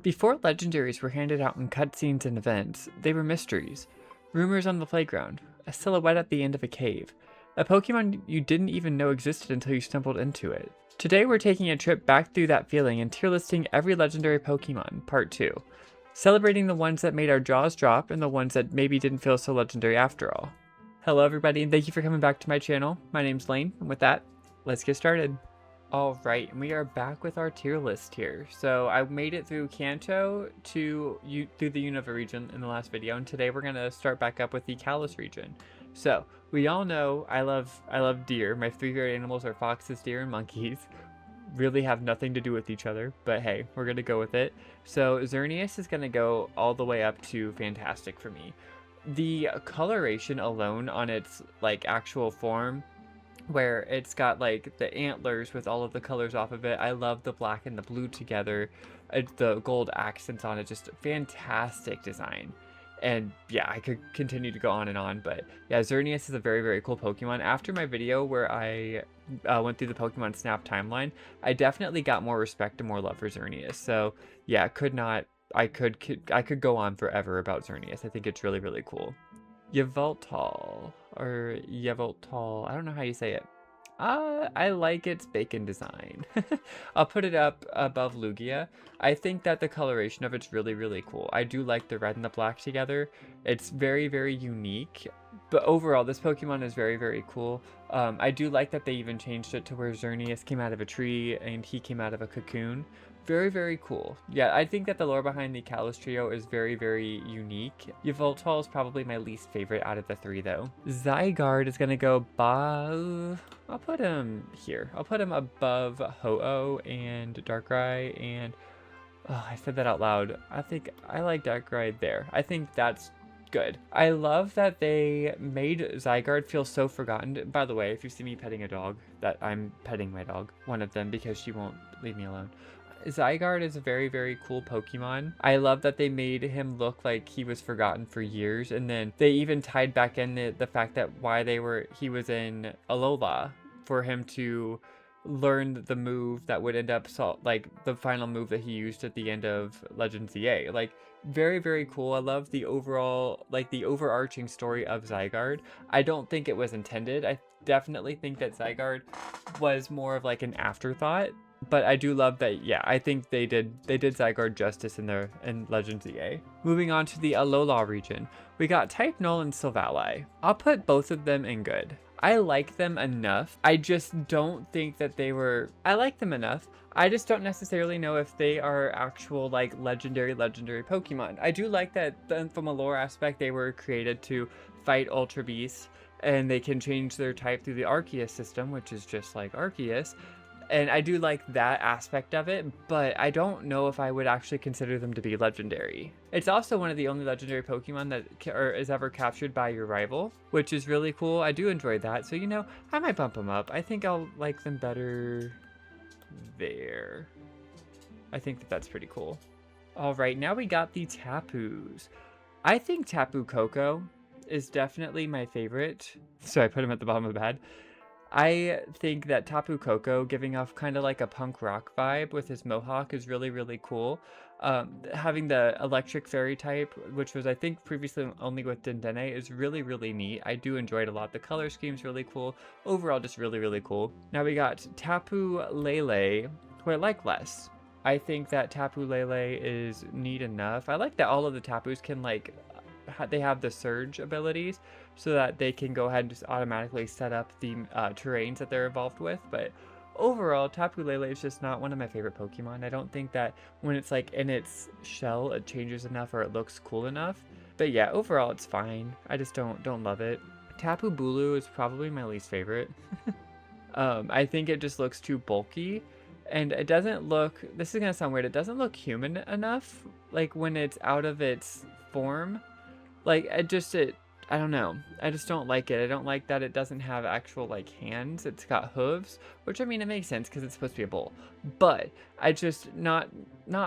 Before legendaries were handed out in cutscenes and events, they were mysteries. Rumors on the playground, a silhouette at the end of a cave, a Pokemon you didn't even know existed until you stumbled into it. Today we're taking a trip back through that feeling and tier listing every legendary Pokemon, part 2. Celebrating the ones that made our jaws drop and the ones that maybe didn't feel so legendary after all. Hello everybody and thank you for coming back to my channel. My name's Lane, and with that, let's get started. Alright, and we are back with our tier list here. So I made it through Kanto through the Unova region in the last video, and today we're gonna start back up with the Kalos region. So we all know I love deer. My three favorite animals are foxes, deer, and monkeys. Really have nothing to do with each other, but hey, we're gonna go with it. So Xerneas is gonna go all the way up to fantastic for me. The coloration alone on its like actual form, where it's got like the antlers with all of the colors off of it. I love the black and the blue together. The gold accents on it, just fantastic design. And yeah, I could continue to go on, but yeah, Xerneas is a very, very cool Pokemon. After my video where I went through the Pokemon Snap timeline, I definitely got more respect and more love for Xerneas. So yeah, I could go on forever about Xerneas. I think it's really, really cool. Yveltal, or Yveltal, I don't know how you say it. I like its bacon design. I'll put it up above Lugia. I think that the coloration of it's really, really cool. I do like the red and the black together. It's very, very unique. But overall, this Pokemon is very, very cool. I do like that they even changed it to where Xerneas came out of a tree and he came out of a cocoon. Very, very cool. Yeah, I think that the lore behind the Kalos trio is very, very unique. Yveltal is probably my least favorite out of the three, though. Zygarde is going to go above... I'll put him here. I'll put him above Ho-Oh and Darkrai, and... Oh, I said that out loud. I think I like Darkrai there. I think that's good. I love that they made Zygarde feel so forgotten. By the way, if you see me petting a dog, that I'm petting my dog. One of them, because she won't leave me alone. Zygarde is a very, very cool Pokemon. I love that they made him look like he was forgotten for years, and then they even tied back in the fact that he was in Alola for him to learn the move that would end up like the final move that he used at the end of Legends EA. Like, very, very cool. I love the overall, like, the overarching story of Zygarde. I don't think it was intended. I definitely think that Zygarde was more of like an afterthought. But I do love that, yeah, I think they did Zygarde justice in Legends EA. Moving on to the Alola region, we got Type Null and Silvally. I'll put both of them in good. I like them enough. I just don't think that I like them enough. I just don't necessarily know if they are actual, like, legendary Pokemon. I do like that from a lore aspect, they were created to fight Ultra Beasts, and they can change their type through the Arceus system, which is just like Arceus. And I do like that aspect of it, but I don't know if I would actually consider them to be legendary. It's also one of the only legendary Pokemon that is ever captured by your rival, which is really cool. I do enjoy that, so you know, I might bump them up. I think I'll like them better there. I think that that's pretty cool. All right, now we got the Tapus. I think Tapu Koko is definitely my favorite, so I put him at the bottom of the bed. I think that Tapu Koko giving off kind of like a punk rock vibe with his mohawk is really, really cool. Having the electric fairy type, which was I think previously only with Dendene, is really, really neat. I do enjoy it a lot. The color scheme's really cool. Overall, just really, really cool. Now we got Tapu Lele, who I like less. I think that Tapu Lele is neat enough. I like that all of the Tapus can like... they have the surge abilities so that they can go ahead and just automatically set up the terrains that they're involved with, but overall Tapu Lele is just not one of my favorite Pokemon. I don't think that when it's like in its shell it changes enough or it looks cool enough, but yeah, overall it's fine. I just don't love it. Tapu Bulu is probably my least favorite. I think it just looks too bulky, and it doesn't look, this is gonna sound weird, it doesn't look human enough, like when it's out of its form. Like, I don't know. I just don't like it. I don't like that it doesn't have actual, like, hands. It's got hooves, which, I mean, it makes sense because it's supposed to be a bull. But I just, not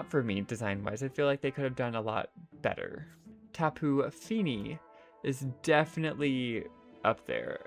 for me, design-wise. I feel like they could have done a lot better. Tapu Fini is definitely up there.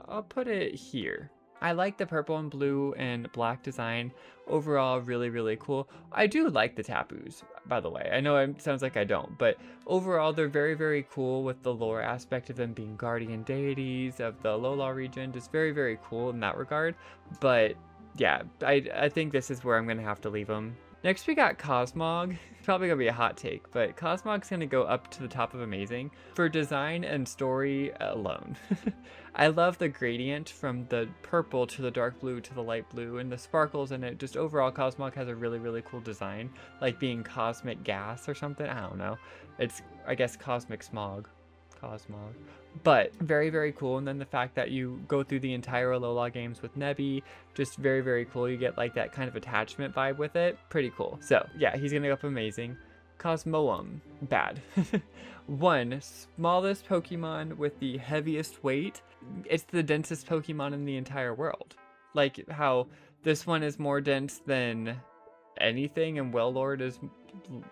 I'll put it here. I like the purple and blue and black design. Overall, really, really cool. I do like the Tapus, by the way. I know it sounds like I don't, but overall, they're very, very cool with the lore aspect of them being guardian deities of the Alola region. Just very, very cool in that regard. But yeah, I think this is where I'm going to have to leave them. Next, we got Cosmog. It's probably going to be a hot take, but Cosmog's going to go up to the top of amazing for design and story alone. I love the gradient from the purple to the dark blue to the light blue and the sparkles in it. Just overall, Cosmog has a really, really cool design, like being cosmic gas or something. I don't know. It's, I guess, cosmic smog. Cosmog. But very, very cool. And then the fact that you go through the entire Alola games with Nebby, just very, very cool. You get like that kind of attachment vibe with it. Pretty cool. So yeah, he's gonna go up amazing. Cosmoem, bad. One, smallest Pokemon with the heaviest weight. It's the densest Pokemon in the entire world. Like how this one is more dense than anything and Wailord is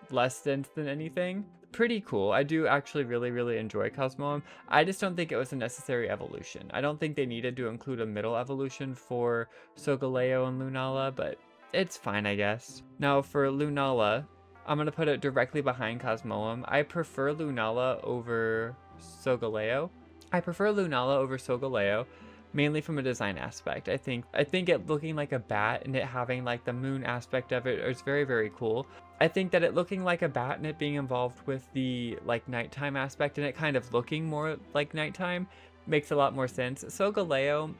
less dense than anything. Pretty cool. I do actually really, really enjoy Cosmoem. I just don't think it was a necessary evolution. I don't think they needed to include a middle evolution for Solgaleo and Lunala, but it's fine, I guess. Now for Lunala, I'm going to put it directly behind Cosmoem. I prefer Lunala over Solgaleo. Mainly from a design aspect. I think it looking like a bat and it having like the moon aspect of it is very, very cool. I think that it looking like a bat and it being involved with the like nighttime aspect and it kind of looking more like nighttime makes a lot more sense. Solgaleo,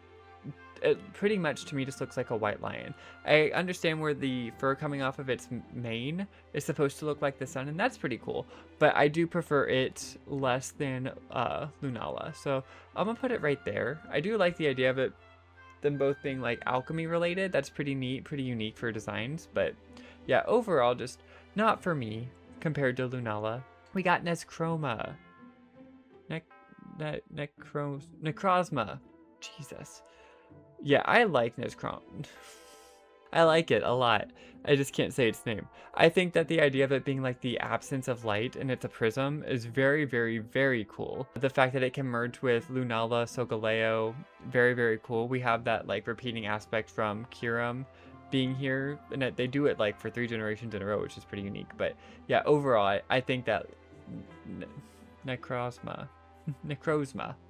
it pretty much to me just looks like a white lion. I understand where the fur coming off of its mane is supposed to look like the sun, and that's pretty cool, but I do prefer it less than Lunala, so I'm gonna put it right there. I do like the idea of it them both being like alchemy related. That's pretty neat, pretty unique for designs, but yeah, overall just not for me compared to Lunala. We got Necrozma. Necrozma. Jesus. Yeah, I like Necrozma. I like it a lot. I just can't say its name. I think that the idea of it being like the absence of light and it's a prism is very, very, very cool. The fact that it can merge with Lunala, Solgaleo, very, very cool. We have that like repeating aspect from Kyurem being here, and they do it like for 3 generations in a row, which is pretty unique. But yeah, overall, I think that Necrozma,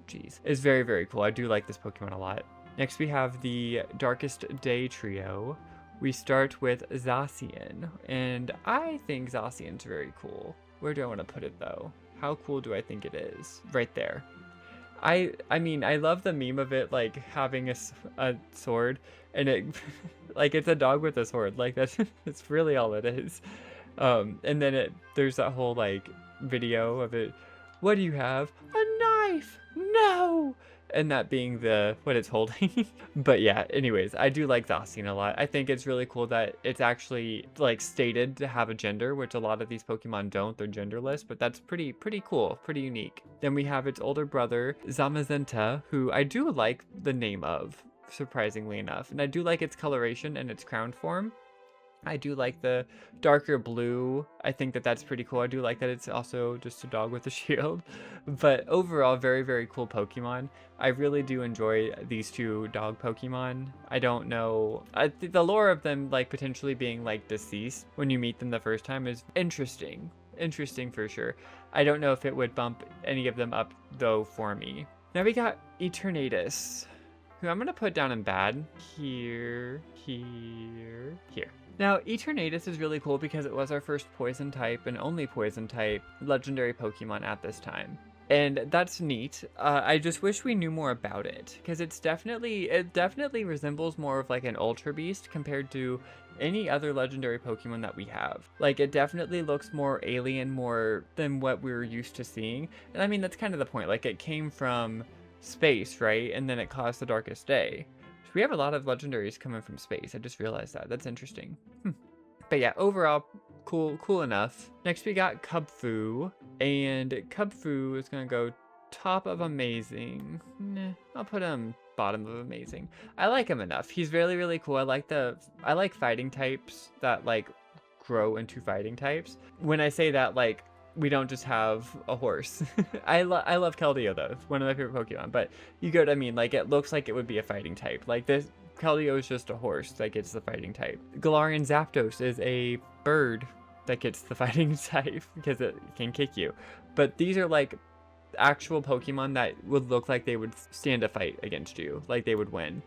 jeez, is very, very cool. I do like this Pokemon a lot. Next, we have the Darkest Day trio. We start with Zacian, and I think Zacian's very cool. Where do I want to put it, though? How cool do I think it is? Right there. I mean, I love the meme of it, like, having a sword, and it, like, it's a dog with a sword. Like, that's really all it is. And then there's that whole, like, video of it. What do you have? A knife! No! And that being what it's holding. But yeah, anyways, I do like Zacian a lot. I think it's really cool that it's actually like stated to have a gender, which a lot of these Pokemon don't. They're genderless, but that's pretty cool, pretty unique. Then we have its older brother, Zamazenta, who I do like the name of, surprisingly enough. And I do like its coloration and its crown form. I do like the darker blue. I think that that's pretty cool. I do like that it's also just a dog with a shield. But overall, very, very cool Pokemon. I really do enjoy these 2 dog Pokemon. I don't know. The lore of them like potentially being like deceased when you meet them the first time is interesting. Interesting for sure. I don't know if it would bump any of them up though for me. Now we got Eternatus, who I'm going to put down in bad. Here. Now, Eternatus is really cool because it was our first poison type and only poison type legendary Pokemon at this time. And that's neat. I just wish we knew more about it because it definitely resembles more of like an Ultra Beast compared to any other legendary Pokemon that we have. Like, it definitely looks more alien, more than what we were used to seeing. And I mean, that's kind of the point. Like, it came from space, right? And then it caused the Darkest Day. We have a lot of legendaries coming from space. I just realized that. That's interesting. But yeah, overall, cool enough. Next, we got Kubfu. And Kubfu is going to go top of amazing. I'll put him bottom of amazing. I like him enough. He's really, really cool. I like fighting types that like grow into fighting types. When I say that, like, we don't just have a horse. I love Paldea though. It's one of my favorite Pokemon, but you get what I mean. Like, it looks like it would be a fighting type. Like, Keldeo is just a horse that gets the fighting type. Galarian Zapdos is a bird that gets the fighting type because it can kick you. But these are like actual Pokemon that would look like they would stand a fight against you, like they would win.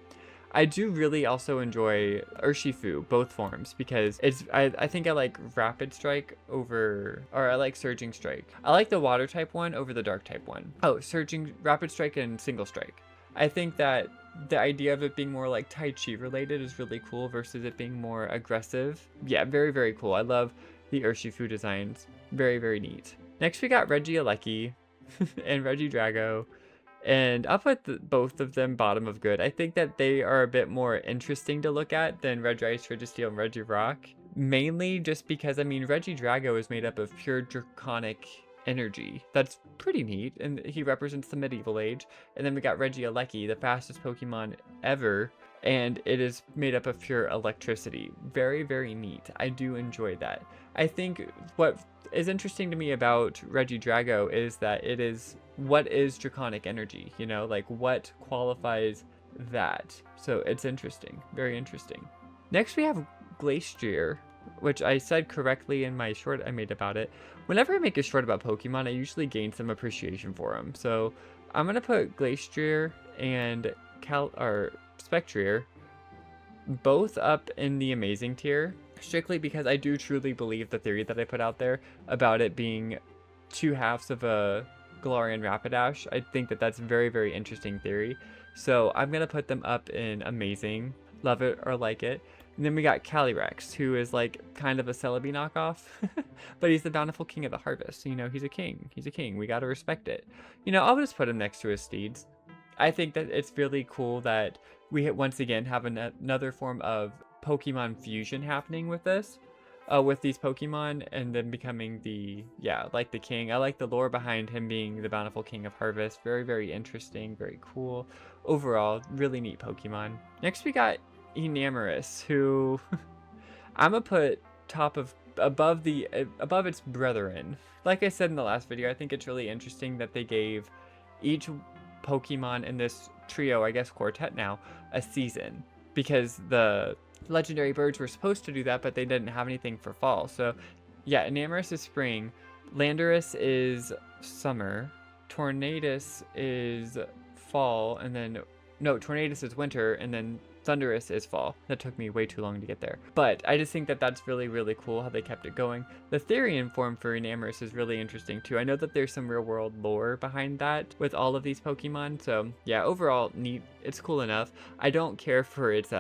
I do really also enjoy Urshifu, both forms, because I think I like Rapid Strike over, or I like Surging Strike. I like the Water type one over the Dark type one. Oh, Rapid Strike and Single Strike. I think that the idea of it being more like Tai Chi related is really cool versus it being more aggressive. Yeah, very, very cool. I love the Urshifu designs. Very, very neat. Next we got Regieleki and Regidrago. And I'll put both of them bottom of good. I think that they are a bit more interesting to look at than Regice, Registeel, and Regirock. Mainly just because, I mean, Regidrago is made up of pure draconic energy. That's pretty neat, and he represents the medieval age. And then we got Regieleki, the fastest Pokemon ever, and it is made up of pure electricity. Very, very neat. I do enjoy that. I think what is interesting to me about Regidrago is that it is, what is draconic energy, you know, like what qualifies that. So it's interesting, very interesting. Next we have Glastrier, which I said correctly in my short I made about it. Whenever I make a short about Pokemon, I usually gain some appreciation for them. So I'm gonna put Glastrier and Spectrier both up in the amazing tier, strictly because I do truly believe the theory that I put out there about it being two halves of a Galarian Rapidash. I think that that's a very, very interesting theory. So I'm going to put them up in amazing, love it or like it. And then we got Calyrex, who is like kind of a Celebi knockoff, but he's the bountiful king of the harvest. You know, he's a king. He's a king. We got to respect it. You know, I'll just put him next to his steeds. I think that it's really cool that we once again have another form of Pokemon fusion happening with this. With these Pokemon and then becoming the, like the king. I like the lore behind him being the bountiful king of harvest. Very, very interesting, very cool. Overall, really neat Pokemon. Next we got Enamorus, who I'm gonna put above its brethren. Like I said in the last video, I think it's really interesting that they gave each Pokemon in this trio, I guess quartet now, a season, because the legendary birds were supposed to do that, but they didn't have anything for fall. So yeah, Enamorus is spring, Landorus is summer, Tornadus is fall, and then Tornadus is winter, and then Thundurus is fall. That took me way too long to get there. But I just think that that's really, really cool how they kept it going. The Therian form for Enamorus is really interesting too. I know that there's some real world lore behind that with all of these Pokemon. So yeah, overall neat. It's cool enough. I don't care for its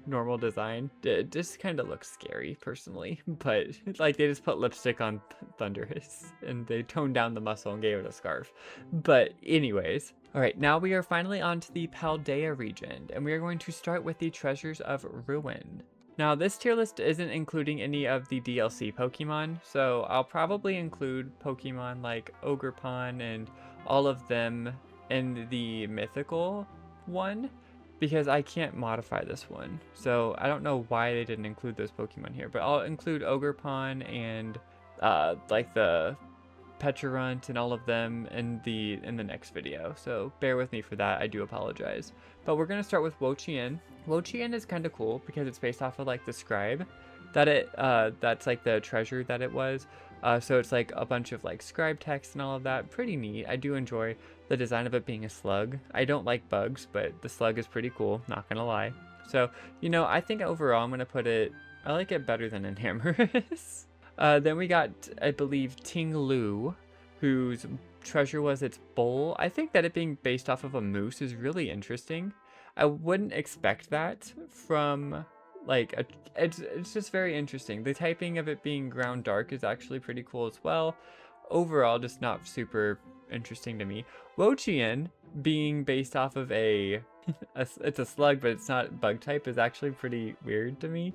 normal design. It just kind of looks scary personally. But like they just put lipstick on Thundurus and they toned down the muscle and gave it a scarf. But anyways. Alright, now we are finally on to the Paldea region, and we are going to start with the Treasures of Ruin. Now, this tier list isn't including any of the DLC Pokemon, so I'll probably include Pokemon like Ogerpon and all of them in the mythical one, because I can't modify this one. So I don't know why they didn't include those Pokemon here, but I'll include Ogerpon and like the Pecharunt and all of them in the next video, so bear with me for that. I do apologize. But we're gonna start with Wo-Chien. Wo-Chien is kind of cool because it's based off of like the scribe that that's like the treasure that it was. So it's like a bunch of like scribe text and all of that. Pretty neat. I do enjoy the design of it being a slug. I don't like bugs, but the slug is pretty cool, not gonna lie. So, you know, I think overall I'm gonna put it, I like it better than Enamorus. Then we got, I believe, Ting Lu, whose treasure was its bowl. I think that it being based off of a moose is really interesting. I wouldn't expect that from, like, it's just very interesting. The typing of it being ground dark is actually pretty cool as well. Overall, just not super interesting to me. Wo-Chien being based off of it's a slug, but it's not bug type, is actually pretty weird to me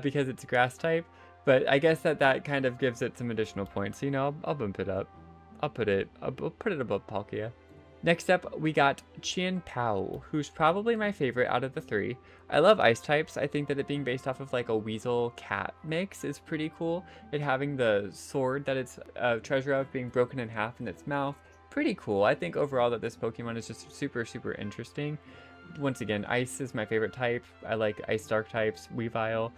because it's grass type. But I guess that kind of gives it some additional points. So, you know, I'll bump it up. I'll put it above Palkia. Next up, we got Qian Pao, who's probably my favorite out of the three. I love ice types. I think that it being based off of like a weasel cat mix is pretty cool. It having the sword that it's a treasure of being broken in half in its mouth. Pretty cool. I think overall that this Pokemon is just super, super interesting. once again, Ice is my favorite type. I like Ice Dark types, Weavile.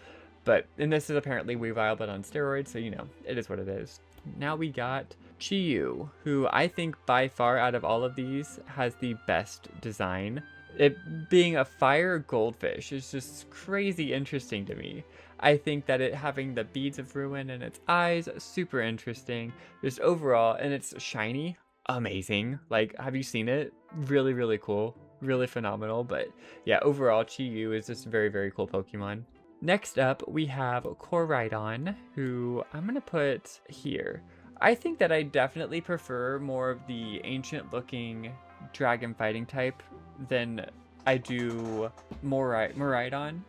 And this is apparently Weavile, but on steroids, so you know, it is what it is. Now we got Chiyu, who I think by far out of all of these has the best design. It being a fire goldfish is just crazy interesting to me. I think that it having the beads of ruin in its eyes, super interesting. Just overall, and it's shiny, amazing. Like, have you seen it? Really, really cool. Really phenomenal. But yeah, overall, Chiyu is just a very, very cool Pokemon. Next up, we have Koraidon, who I'm going to put here. I think that I definitely prefer more of the ancient-looking dragon fighting type than I do Miraidon.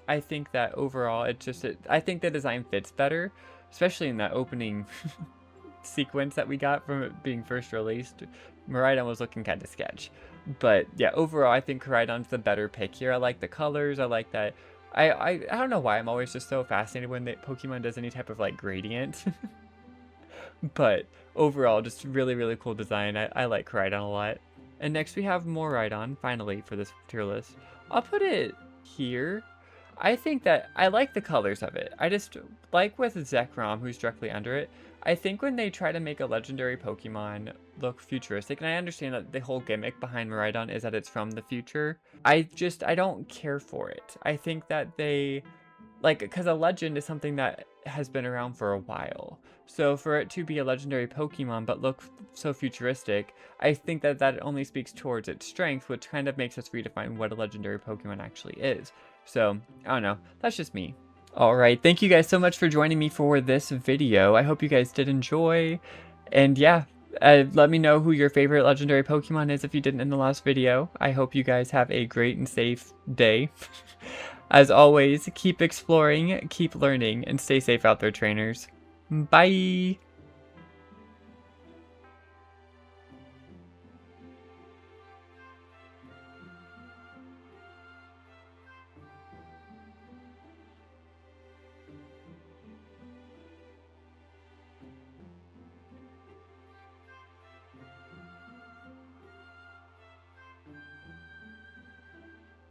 I think that overall, I think the design fits better, especially in that opening sequence that we got from it being first released. Miraidon was looking kind of sketch. But yeah, overall, I think Koraidon's the better pick here. I like the colors. I like that. I don't know why I'm always just so fascinated when the Pokemon does any type of like gradient. But overall, just really, really cool design. I like Koraidon a lot. And next we have Miraidon, finally, for this tier list. I'll put it here. I think that I like the colors of it. I just, like with Zekrom, who's directly under it, I think when they try to make a legendary Pokemon look futuristic, and I understand that the whole gimmick behind Miraidon is that it's from the future, I don't care for it. I think that they, like, because a legend is something that has been around for a while. So for it to be a legendary Pokemon but look so futuristic, I think that that only speaks towards its strength, which kind of makes us redefine what a legendary Pokemon actually is. So, I don't know. That's just me. Alright, thank you guys so much for joining me for this video. I hope you guys did enjoy. And yeah, let me know who your favorite legendary Pokemon is if you didn't in the last video. I hope you guys have a great and safe day. As always, keep exploring, keep learning, and stay safe out there, trainers. Bye!